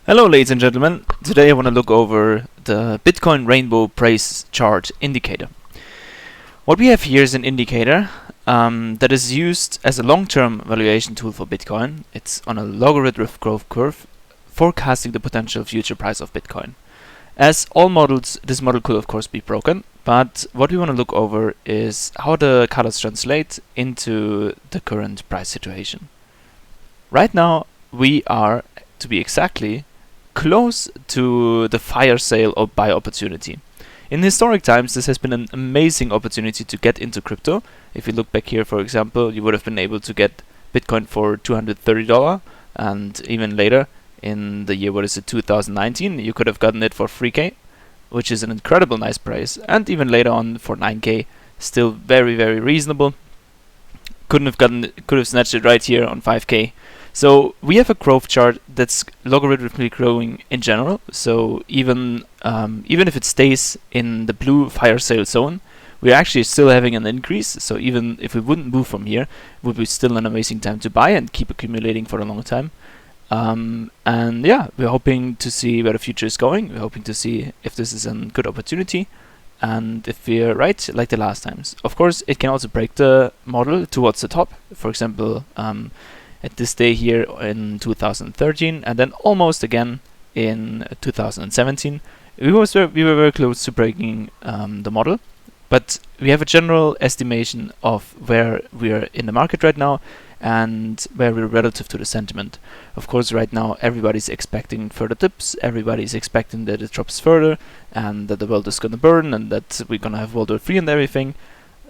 Hello ladies and gentlemen, today I want to look over the Bitcoin Rainbow Price Chart indicator. What we have here is an indicator that is used as a long-term valuation tool for Bitcoin. It's on a logarithmic growth curve forecasting the potential future price of Bitcoin. As all models, this model could of course be broken, but what we want to look over is how the colors translate into the current price situation. Right now we are, to be exactly, close to the fire sale or buy opportunity. In historic times, this has been an amazing opportunity to get into crypto. If you look back here, for example, you would have been able to get Bitcoin for $230, and even later in the year, 2019, you could have gotten it for 3K, which is an incredible nice price, and even later on for 9K, still very, very reasonable. Could have snatched it right here on 5K. So we have a growth chart that's logarithmically growing in general. So even if it stays in the blue fire sale zone, we're actually still having an increase. So even if we wouldn't move from here, it would be still an amazing time to buy and keep accumulating for a long time. And yeah, we're hoping to see where the future is going. We're hoping to see if this is a good opportunity, and if we're right, like the last times. Of course, it can also break the model towards the top. For example, at this day here in 2013, and then almost again in 2017. We were very close to breaking the model, but we have a general estimation of where we are in the market right now and where we're relative to the sentiment. Of course, right now everybody's expecting further dips, everybody's expecting that it drops further and that the world is gonna burn and that we're gonna have World War III and everything.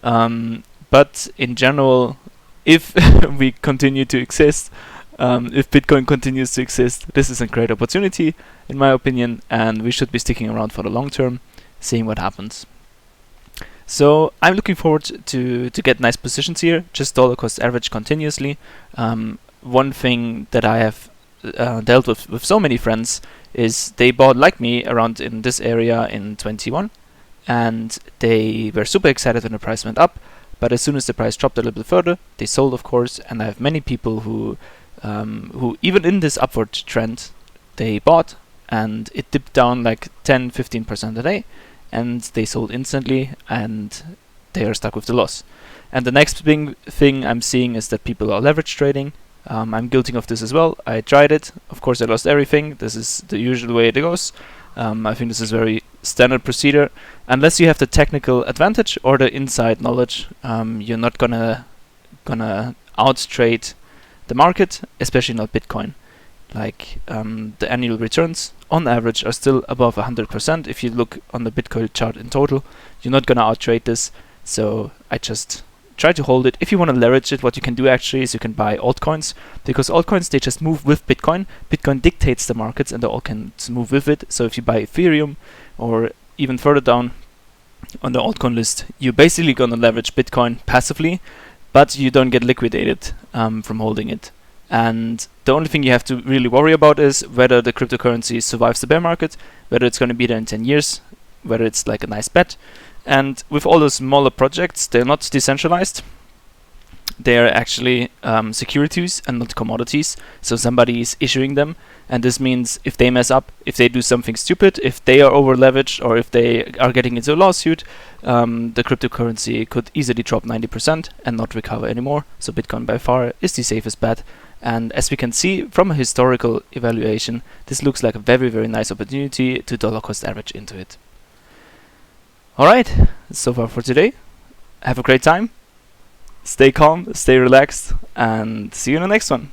But in general, if we continue to exist, if Bitcoin continues to exist, this is a great opportunity, in my opinion, and we should be sticking around for the long term, seeing what happens. So I'm looking forward to get nice positions here, just dollar cost average continuously. One thing that I have dealt with so many friends is they bought like me around in this area in 21, and they were super excited when the price went up. But as soon as the price dropped a little bit further, they sold, of course. And I have many people who even in this upward trend, they bought and it dipped down like 10-15% a day, and they sold instantly, and they are stuck with the loss. And the next big thing I'm seeing is that people are leverage trading. I'm guilty of this as well. I tried it. Of course, I lost everything. This is the usual way it goes. I think this is very standard procedure. Unless you have the technical advantage or the inside knowledge, you're not gonna out trade the market, especially not Bitcoin. Like the annual returns on average are still above 100%. If you look on the Bitcoin chart in total, you're not gonna out trade this. So I just try to hold it. If you want to leverage it, what you can do actually is you can buy altcoins, because altcoins, they just move with Bitcoin. Bitcoin dictates the markets and they all can move with it. So if you buy Ethereum or even further down on the altcoin list, you're basically gonna leverage Bitcoin passively, but you don't get liquidated from holding it. And the only thing you have to really worry about is whether the cryptocurrency survives the bear market, whether it's going to be there in 10 years, whether it's like a nice bet. And with all those smaller projects, they're not decentralized. They're actually securities and not commodities. So somebody is issuing them. And this means if they mess up, if they do something stupid, if they are over leveraged, or if they are getting into a lawsuit, the cryptocurrency could easily drop 90% and not recover anymore. So Bitcoin by far is the safest bet. And as we can see from a historical evaluation, this looks like a very, very nice opportunity to dollar cost average into it. Alright, so far for today. Have a great time. Stay calm, stay relaxed, and see you in the next one.